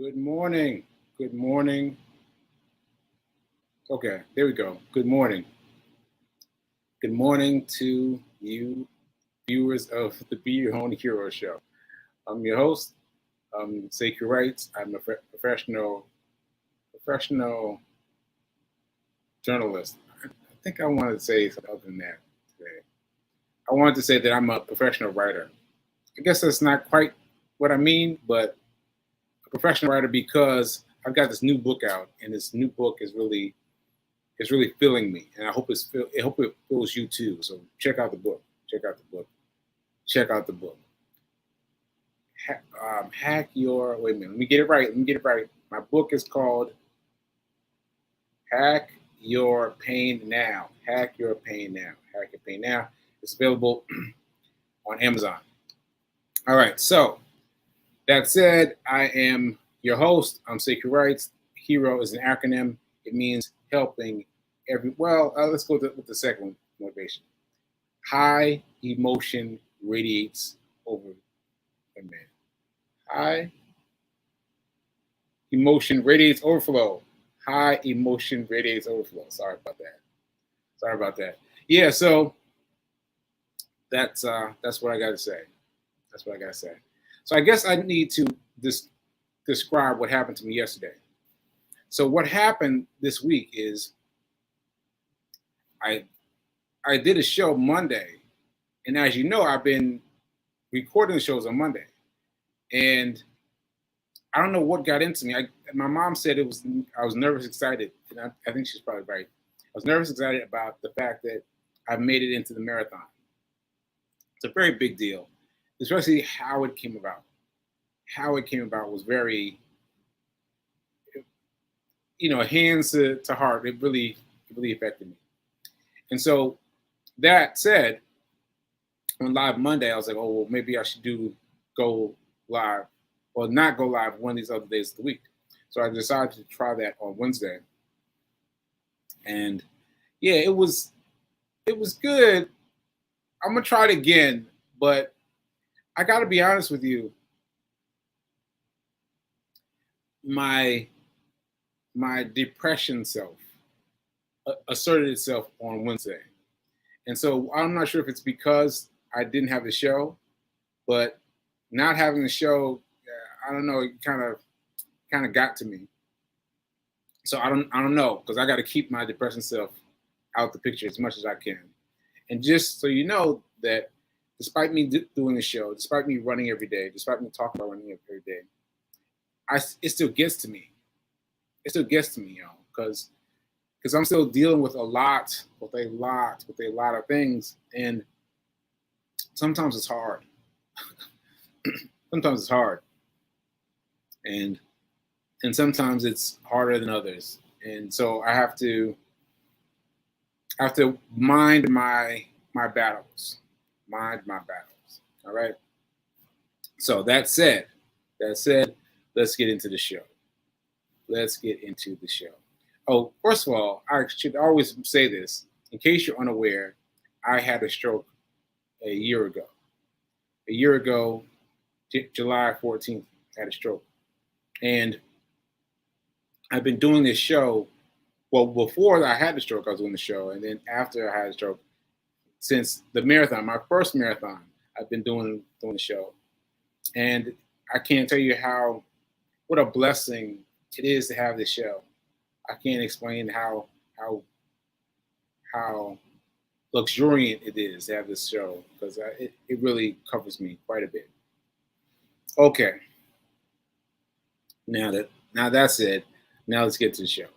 Good morning. Good morning. Okay, there we go. Good morning. Good morning to you, viewers of the Be Your Own Hero Show. I'm your host, Sacred Rights. I'm a professional journalist. I think I wanted to say something other than that today. I wanted to say that I'm a professional writer. I guess that's not quite what I mean, but a professional writer because I've got this new book out, and this new book is really filling me, and I hope it fills you too. So check out the book. Check out the book. Check out the book. Hack your. Wait a minute. Let me get it right. My book is called Hack Your Pain Now. Hack Your Pain Now. Hack Your Pain Now. It's available on Amazon. All right. So that said, I am your host. I'm Sacred Rights. HERO is an acronym. It means helping let's go with the second one, motivation. High emotion radiates over a man. High emotion radiates overflow. High emotion radiates overflow. Sorry about that. Yeah, so that's what I gotta say. So I guess I need to describe what happened to me yesterday. So what happened this week is I did a show Monday, and as you know, I've been recording the shows on Monday, and I don't know what got into me. My mom said I was nervous, excited, and I think she's probably right. I was nervous, excited about the fact that I made it into the marathon. It's a very big deal, especially how it came about. How it came about was very, hands to heart. It really affected me. And so that said, on Live Monday, I was like, oh, well, maybe I should go live or not go live one of these other days of the week. So I decided to try that on Wednesday. And yeah, it was good. I'm going to try it again, but I got to be honest with you. My depression self asserted itself on Wednesday. And so I'm not sure if it's because I didn't have the show, but not having the show, I don't know, it kind of got to me. So I don't know, because I got to keep my depression self out the picture as much as I can. And just so you know that despite me doing the show, despite me running every day, despite me talking about running every day, it still gets to me. It still gets to me, y'all, because I'm still dealing with a lot of things, and sometimes it's hard. Sometimes it's hard, and sometimes it's harder than others, and so I have to mind my battles, all right. So that said, let's get into the show. Oh, first of all, I should always say this. In case you're unaware, I had a stroke a year ago. July 14th, I had a stroke. And I've been doing this show. Well, before I had the stroke, I was doing the show. And then after I had a stroke, since the marathon, my first marathon, I've been doing the show. And I can't tell you what a blessing it is to have this show. I can't explain how luxuriant it is to have this show, because it really covers me quite a bit. Okay. Now that's it. Now let's get to the show.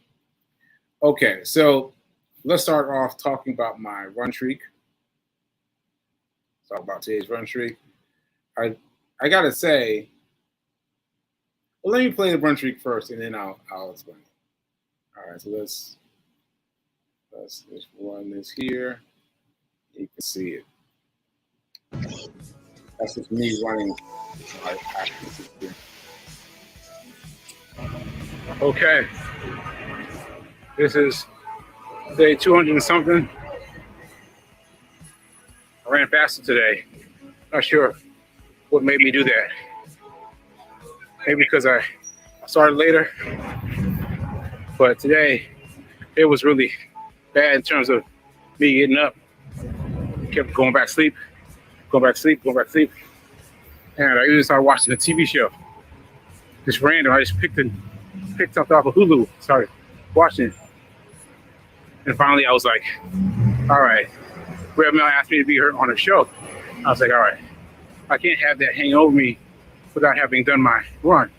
Okay, so let's start off talking about my run streak. Talk about today's run streak. I gotta say, well, let me play the run streak first, and then I'll explain it. All right, so let's run this here. You can see it. That's just me running. Okay, this is day 200 and something. I ran faster today. Not sure what made me do that. Maybe because I started later, but today it was really bad in terms of me getting up. Kept going back to sleep, going back to sleep, going back to sleep, and I even started watching a TV show. Just random. I just picked something off of Hulu, started watching it, and finally I was like, all right. Rev Mel asked me to be here on a show. I was like, all right, I can't have that hang over me without having done my run.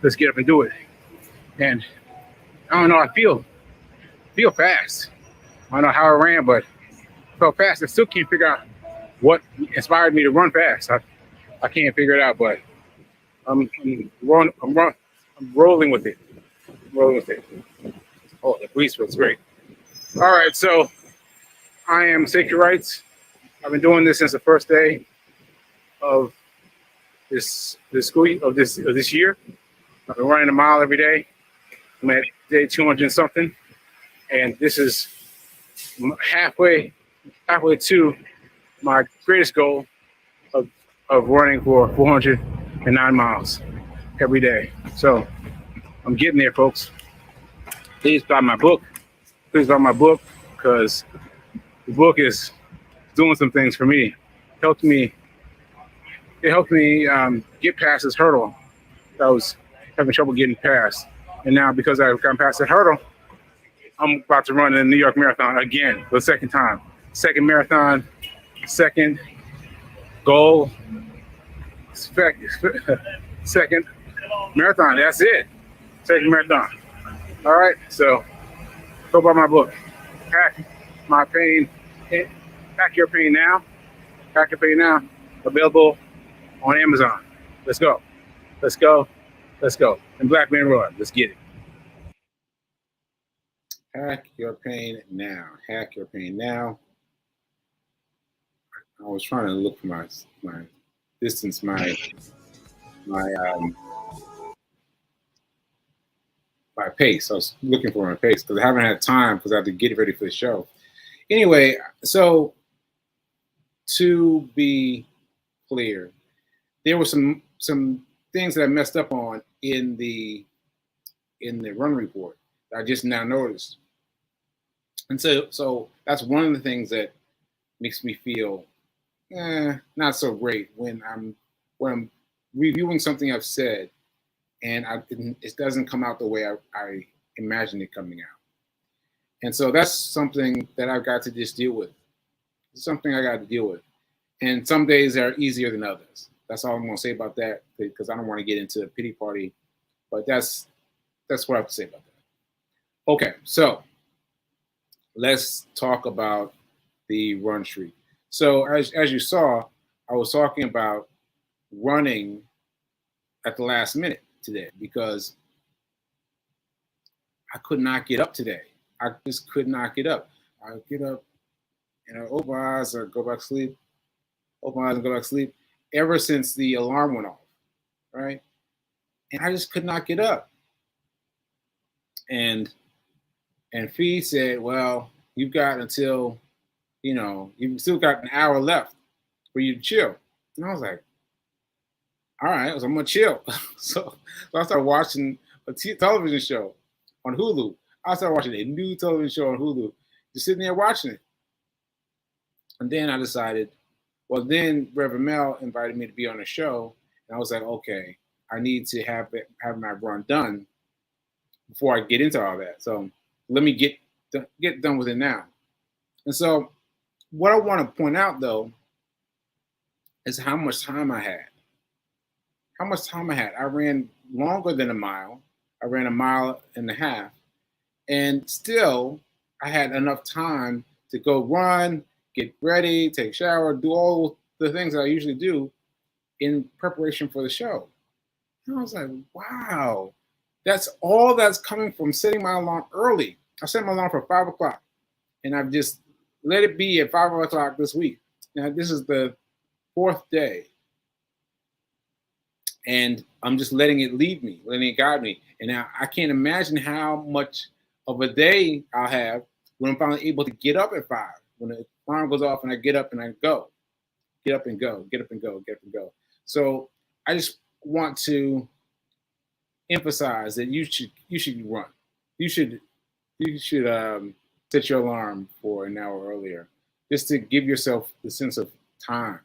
Let's get up and do it. And I don't know, I feel fast. I don't know how I ran, but I felt fast. I still can't figure out what inspired me to run fast. I can't figure it out, but I'm rolling with it. Rolling with it. Oh, the breeze feels great. All right, so I am Sacred Rights. I've been doing this since the first day of this school of this year. I've been running a mile every day. I'm at day 200 and something, and this is halfway to my greatest goal of running for 409 miles every day. So I'm getting there, folks. Please buy my book. Please buy my book, because the book is doing some things for me. It helped me get past this hurdle that I was having trouble getting past. And now, because I've gotten past that hurdle, I'm about to run the New York Marathon again for the second time. Second marathon, second goal, second marathon. That's it. Second marathon. All right, so go buy my book. Pack my pain. Pack your pain now. Pack your pain now. Available on Amazon. Let's go. Let's go. Let's go. And Black Man Roar. Let's get it. Hack your pain now. Hack your pain now. I was trying to look for my distance, my pace. I was looking for my pace because I haven't had time because I have to get ready for the show. Anyway, so to be clear, there were some things that I messed up on in the run report that I just now noticed. And so that's one of the things that makes me feel not so great when I'm reviewing something I've said and it doesn't come out the way I imagined it coming out. And so that's something that I've got to just deal with. It's something I got to deal with. And some days are easier than others. That's all I'm going to say about that, because I don't want to get into a pity party. But that's what I have to say about that. Okay, so let's talk about the run streak. So as you saw, I was talking about running at the last minute today because I could not get up today. I just could not get up. I would get up and I open my eyes or go back to sleep, open my eyes and go back to sleep ever since the alarm went off, right? And I just could not get up. And Fee said, well, you've got until, you've still got an hour left for you to chill. And I was like, all right, so I'm going to chill. So I started watching a television show on Hulu. I started watching a new television show on Hulu, just sitting there watching it. And then I decided, well, then Reverend Mel invited me to be on a show. And I was like, okay, I need to have my run done before I get into all that. So let me get done with it now. And so what I want to point out, though, is how much time I had. How much time I had. I ran longer than a mile. I ran a mile and a half. And still, I had enough time to go run, get ready, take a shower, do all the things that I usually do in preparation for the show. And I was like, wow, that's all that's coming from setting my alarm early. I set my alarm for 5 o'clock, and I've just let it be at 5 o'clock this week. Now, this is the 4th day. And I'm just letting it lead me, letting it guide me. And now I can't imagine how much of a day I'll have when I'm finally able to get up at 5. When the alarm goes off and I get up and I go. Get up and go, get up and go, get up and go. So I just want to emphasize that you should run. You should set your alarm for an hour earlier, just to give yourself the sense of time,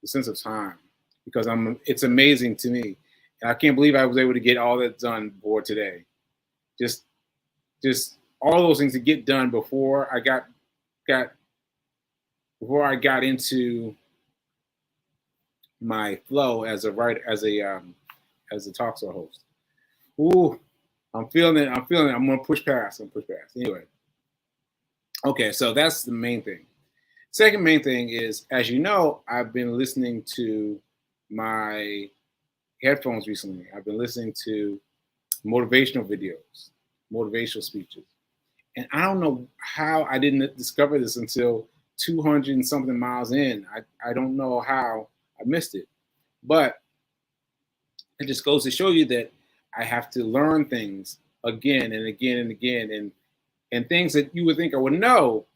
because it's amazing to me, and I can't believe I was able to get all that done before today. Just all those things to get done before I got into my flow as a writer, as a talk show host. Ooh, I'm feeling it. I'm gonna push past. Anyway. Okay, so that's the main thing. Second main thing is, as you know, I've been listening to my headphones recently. I've been listening to motivational videos, motivational speeches. And I don't know how I didn't discover this until 200 and something miles in. I don't know how I missed it. But it just goes to show you that I have to learn things again and again and again, and things that you would think I would know,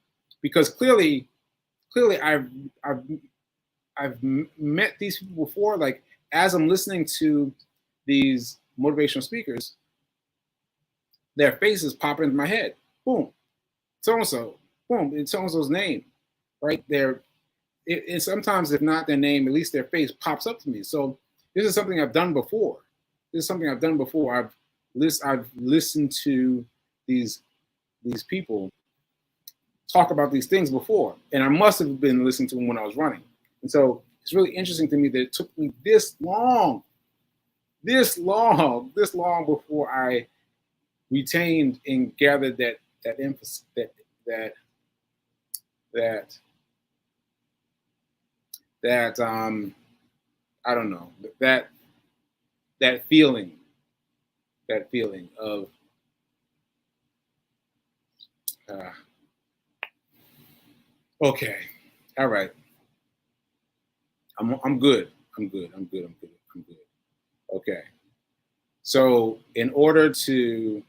because clearly I've met these people before. Like, as I'm listening to these motivational speakers, their faces pop into my head. Boom, so-and-so. Boom, it's so-and-so's name right there. And sometimes, if not their name, at least their face pops up to me. So this is something I've done before. I've listened to these people talk about these things before, and I must have been listening to them when I was running. And so it's really interesting to me that it took me this long before I retained and gathered that emphasis, that I don't know, that feeling of okay, all right, I'm good. Okay, so in order to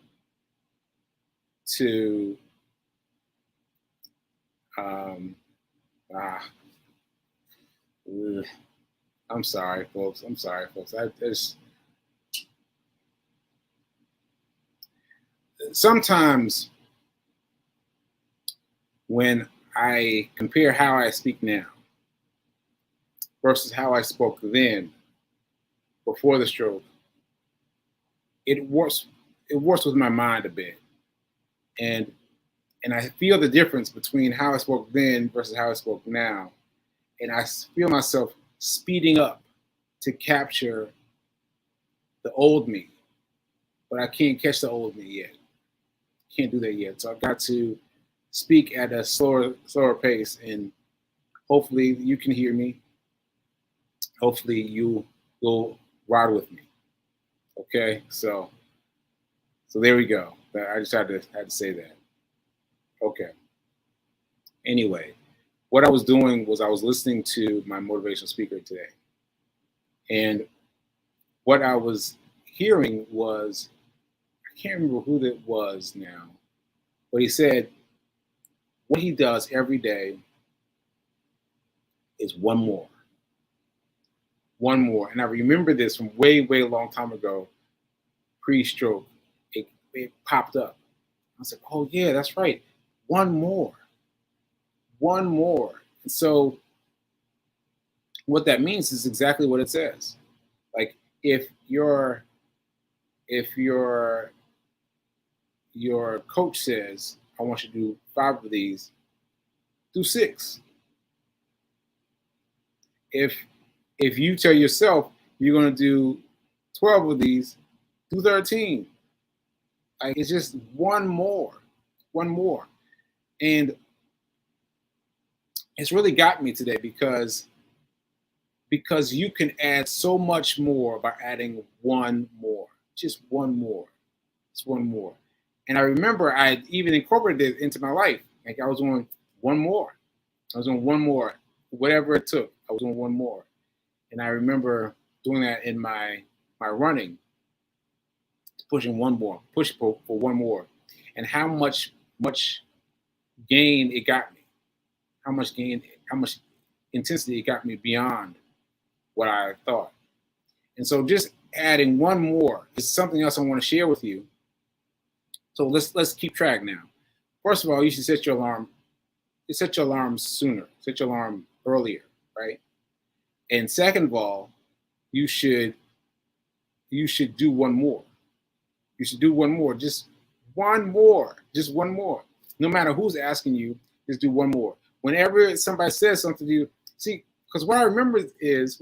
I'm sorry, folks. Sometimes when I compare how I speak now versus how I spoke then, before the stroke, it works with my mind a bit, and I feel the difference between how I spoke then versus how I spoke now, and I feel myself speeding up to capture the old me, but I can't catch the old me yet. Can't do that yet. So I've got to speak at a slower pace, and hopefully you can hear me. Hopefully you will ride with me. Okay, so there we go. I just had to say that. Okay. Anyway, what I was doing was I was listening to my motivational speaker today, and what I was hearing was, I can't remember who that was now, but he said what he does every day is one more. And I remember this from way a long time ago, pre-stroke. It popped up. I was like, oh yeah, that's right. One more. And so what that means is exactly what it says. Like, if your coach says, I want you to do 5 of these, do 6. If you tell yourself you're going to do 12 of these, do 13. Like, it's just one more. And it's really got me today because you can add so much more by adding one more. Just one more. It's one more. And I remember I even incorporated it into my life. Like, I was on one more. Whatever it took. I was on one more. And I remember doing that in my running, pushing one more, push for one more, and how much gain it got me, how much intensity it got me beyond what I thought. And so just adding one more. It's something else I want to share with you. So let's keep track now. First of all, you should set your alarm. Set your alarm sooner. Set your alarm earlier, right? And second of all, you should do one more. You should do one more. Just one more. Just one more. No matter who's asking you, just do one more. Whenever somebody says something to you, see, because what I remember is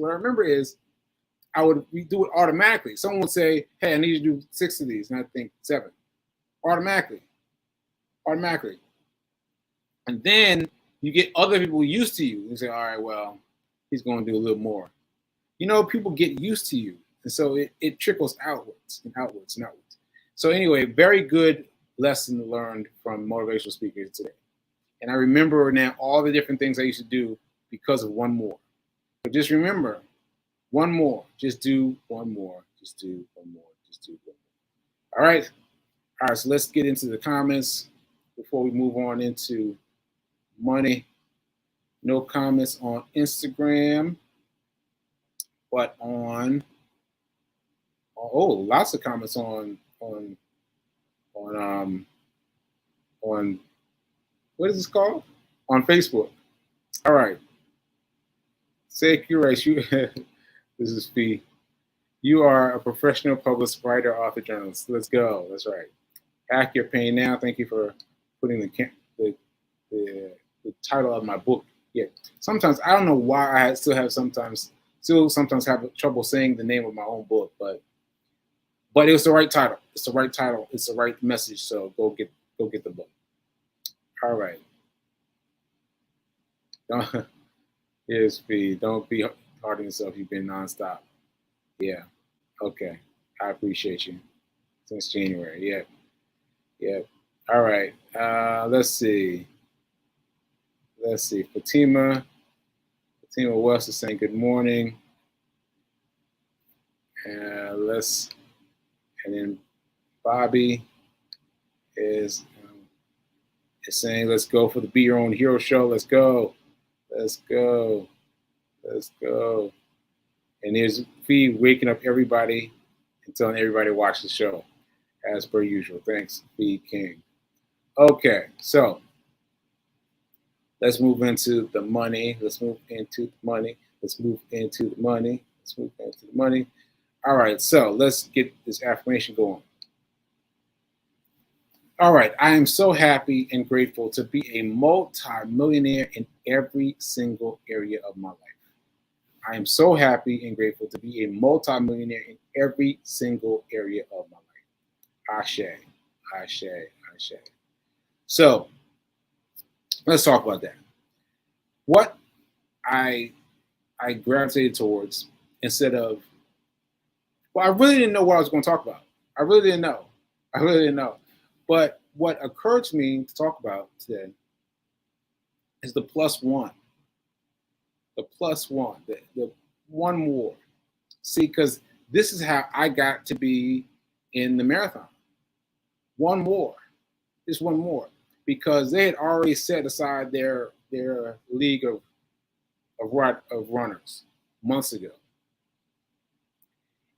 I would do it automatically. Someone would say, "Hey, I need you to do 6 of these," and I think 7. Automatically. And then you get other people used to you and say, "All right, well, he's going to do a little more." You know, people get used to you, and so it trickles outwards and outwards and outwards. So anyway, very good lesson learned from motivational speakers today. And I remember now all the different things I used to do because of one more. But just remember, one more. Just do one more. Just do one more. Just do one more. All right. All right. So let's get into the comments before we move on into money. No comments on Instagram, but on lots of comments on what is this called? On Facebook. All right. Say Curace, you this is Fee. You are a professional published writer, author, journalist. Let's go. That's right. Hack Your Pain Now. Thank you for putting the title of my book. Yeah. Sometimes I don't know why I still sometimes have trouble saying the name of my own book, but it was the right title. It's the right title. It's the right message. So go get the book. All right. Here's Fee. Don't be hard on yourself. You've been nonstop. Yeah. Okay. I appreciate you since January. Yeah. Yeah. All right. Let's see. Fatima West is saying good morning. And then Bobby is saying, let's go for the Be Your Own Hero show. Let's go. And there's Fee waking up everybody and telling everybody to watch the show, as per usual. Thanks, Fee King. Okay, so let's move into the money. All right, so let's get this affirmation going. All right, I am so happy and grateful to be a multi-millionaire in every single area of my life. I am so happy and grateful to be a multi-millionaire in every single area of my life. Ashe. So let's talk about that. What I gravitated towards instead of, well, I really didn't know what I was going to talk about. I really didn't know. But what occurred to me to talk about today is the plus one. The one more. See, because this is how I got to be in the marathon. One more. Just one more. Because they had already set aside their league of runners months ago.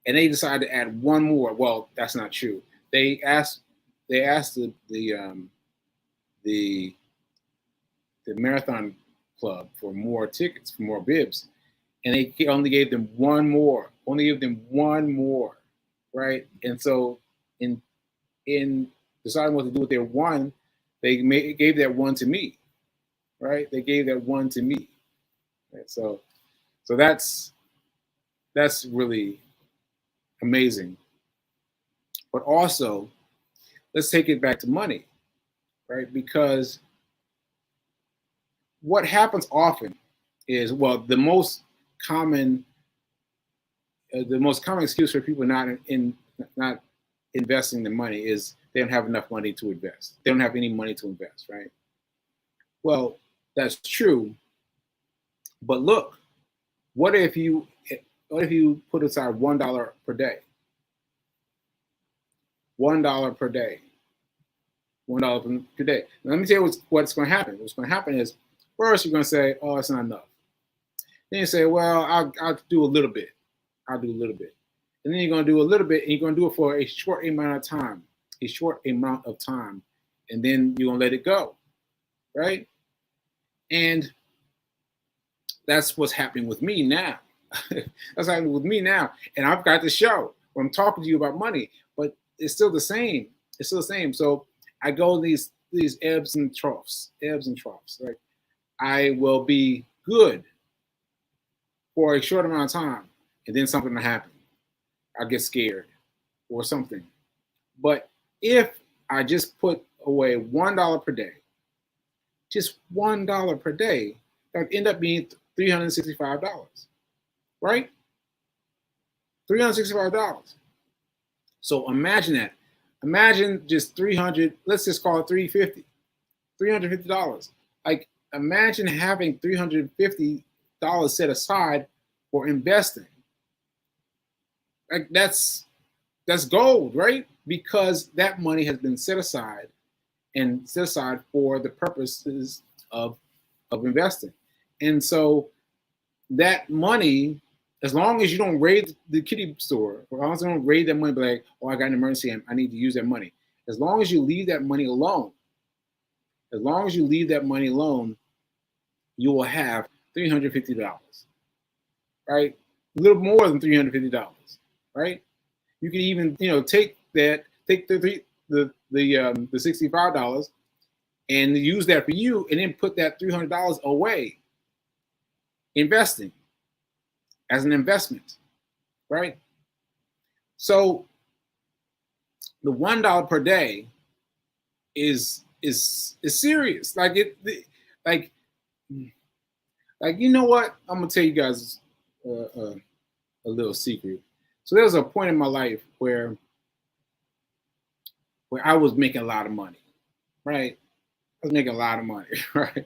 And they decided to add one more. Well, that's not true. They asked the marathon club for more tickets, for more bibs, and they only gave them one more. Right? And so in deciding what to do with their one, they gave that one to me. Right? They gave that one to me. Right? So that's really amazing. But also, let's take it back to money, right? Because what happens often is, well, the most common excuse for people not investing the money is they don't have enough money to invest. They don't have any money to invest, right? Well, that's true. But look, what if you put aside $1 per day? $1 per day. $1 per day. Now, let me tell you what's going to happen. What's going to happen is, first you're going to say, "Oh, it's not enough." Then you say, "Well, I'll do a little bit. And and then you're going to do a little bit, and you're going to do it for a short amount of time, and then you're going to let it go, right? And that's what's happening with me now. That's happening with me now, and I've got the show where I'm talking to you about money, but it's still the same. It's still the same. So I go these ebbs and troughs. Like I will be good for a short amount of time, and then something will happen. I get scared or something. But if I just put away $1 per day, just $1 per day, that would end up being $365, right? $365. So imagine that. Imagine just 300, let's just call it 350, $350. Like imagine having $350 set aside for investing. Like that's gold, right? Because that money has been set aside for the purposes of investing. And so that money, as long as you don't raid the kiddie store, or as long as you don't raid that money, be like, oh, I got an emergency, I need to use that money. As long as you leave that money alone, you will have $350, right? A little more than $350, right? You can even, take the $65 and use that for you, and then put that $300 away, investing as an investment, right? So the $1 per day is serious. Like you know what? I'm gonna tell you guys a little secret. So there was a point in my life where I was making a lot of money, right? I was making a lot of money, right?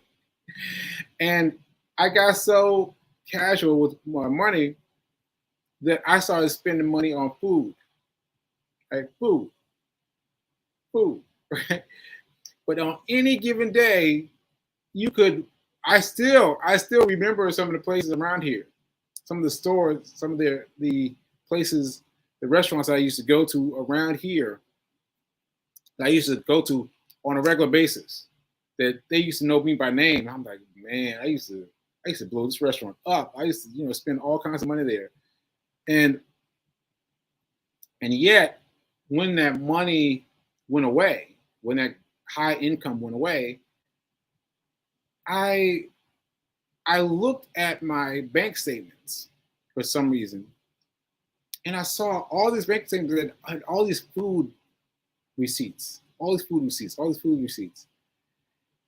And I got so casual with my money that I started spending money on food, like food, right? But on any given day, I still remember some of the places around here, some of the stores, some of the places, the restaurants I used to go to around here, that I used to go to on a regular basis, that they used to know me by name. I'm like, man, I used to blow this restaurant up. I used to, spend all kinds of money there. And yet, when that money went away, when that high income went away, I looked at my bank statements for some reason, and I saw all these bank statements that had all these food receipts.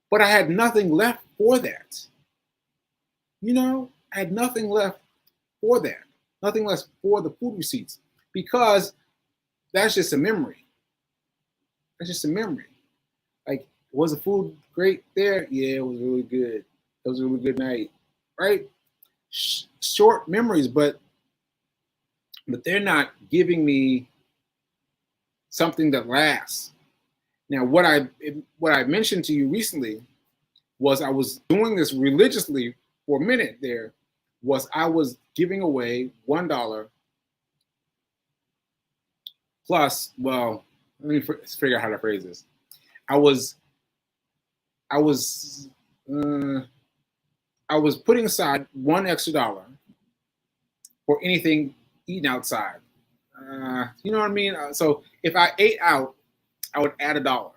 But I had nothing left for that. I had nothing left for that. Nothing left for the food receipts, because that's just a memory. Like, was the food great there? Yeah, it was really good. It was a really good night, right? Short memories, but they're not giving me something that lasts. Now, what I mentioned to you recently was I was doing this religiously for a minute there, was I was giving away $1 plus, well, let me figure out how to phrase this. I was putting aside $1 extra for anything eaten outside. You know what I mean? So if I ate out, I would add $1.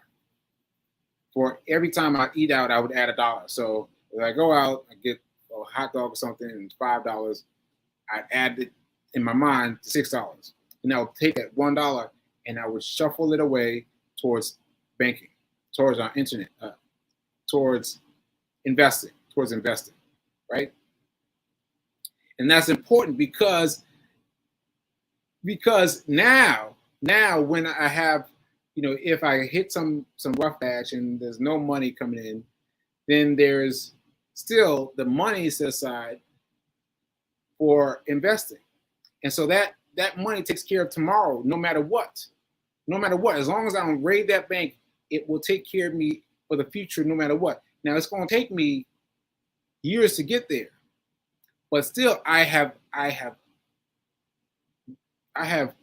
For every time I eat out, I would add $1. So if I go out, I get a hot dog or something, and $5, I'd add it in my mind to $6. And I would take that $1 and I would shuffle it away towards banking, towards our internet, towards investing, right? And that's important because now when I have, if I hit some rough patch and there's no money coming in, then there's still the money set aside for investing. And so that money takes care of tomorrow, no matter what. As long as I don't raid that bank, it will take care of me for the future, no matter what. Now, it's going to take me years to get there, but still, I have I have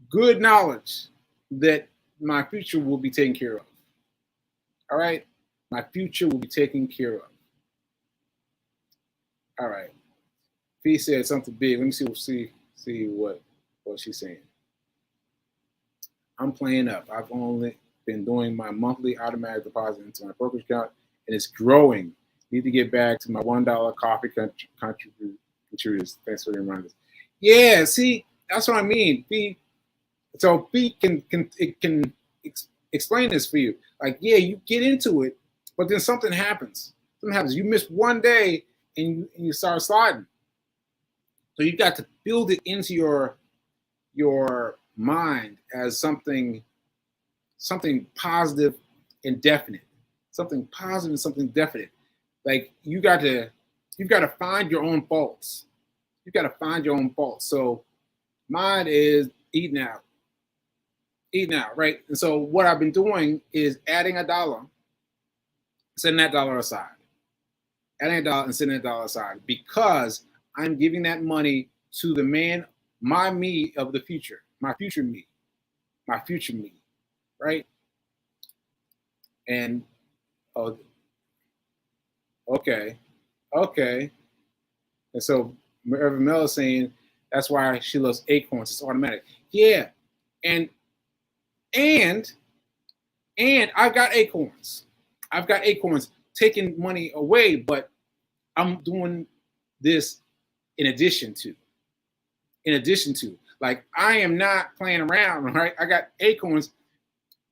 good knowledge that my future will be taken care of. All right? My future will be taken care of. All right. Fee said something big. Let me see what she's saying. I'm playing up. I've only been doing my monthly automatic deposit into my brokerage account, and it's growing. Need to get back to my $1 coffee contributors. Thanks for the reminders. Yeah, see, that's what I mean. Fee, so Fee can explain this for you. Like, yeah, you get into it, but then something happens. Something happens. You miss one day and you start sliding. So you got to build it into your mind as something positive and definite. Something positive and something definite. Like you've got to find your own faults. You've got to find your own faults. So mine is eating out, right? And so what I've been doing is adding $1, setting that dollar aside. Adding $1 and setting that dollar aside because I'm giving that money to the man, my me of the future, my future me, right? And oh, okay. And so Reverend Mel is saying that's why she loves acorns. It's automatic. Yeah, and I've got acorns. I've got acorns taking money away, but I'm doing this in addition to. Like I am not playing around, right? I got acorns.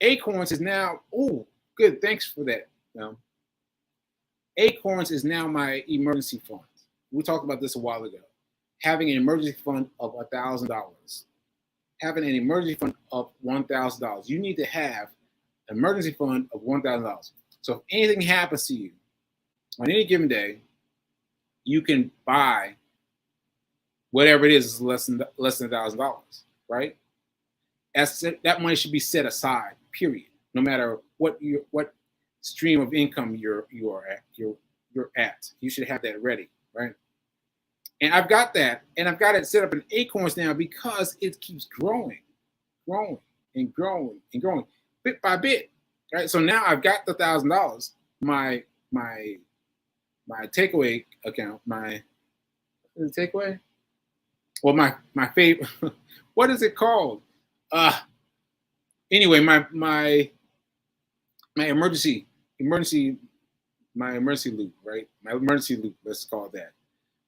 Acorns is now, oh, good. Thanks for that. Acorns is now my emergency fund. We talked about this a while ago. Having an emergency fund of $1,000. Having an emergency fund of $1,000. You need to have an emergency fund of $1,000. So if anything happens to you on any given day, you can buy whatever it is less than $1,000, right? That money should be set aside, period. No matter what stream of income you're at, you should have that ready, right? And I've got that, and I've got it set up in acorns now because it keeps growing, bit by bit, right? So now I've got the $1,000, my takeaway account, my takeaway. Well, my favorite, what is it called? Anyway, my emergency loop, right? My emergency loop, let's call it that.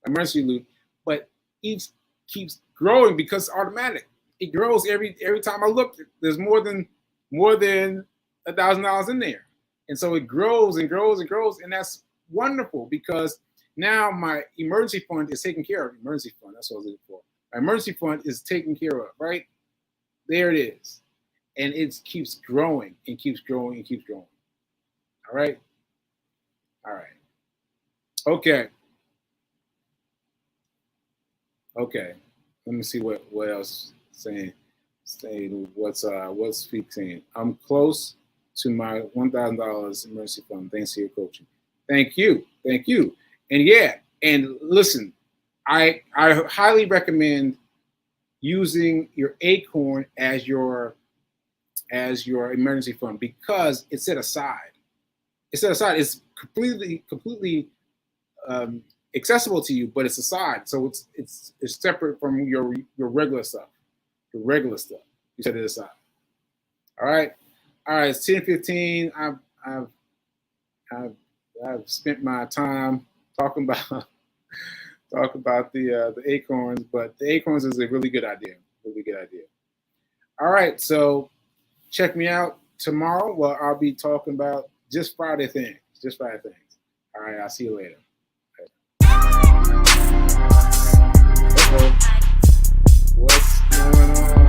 Emergency loop, but each keeps growing because it's automatic. It grows every time I look. There's more than $1,000 in there, and so it grows and grows and grows, and that's wonderful because now my emergency fund is taken care of. Emergency fund, that's what I was looking for. My emergency fund is taken care of, right? There it is, and it keeps growing and keeps growing and keeps growing. All right. Okay. Let me see what else saying. What's Speak saying? I'm close to my $1,000 emergency fund. Thanks for your coaching. Thank you. And yeah, and listen, I highly recommend using your acorn as your emergency fund because it's set aside. It's completely accessible to you, but it's aside, so it's separate from your regular stuff. You set it aside. All right. It's 10:15. I've spent my time talking about the acorns, but the acorns is a really good idea. All right, so check me out tomorrow. Well, I'll be talking about just Friday things. All right, I'll see you later. What's going on?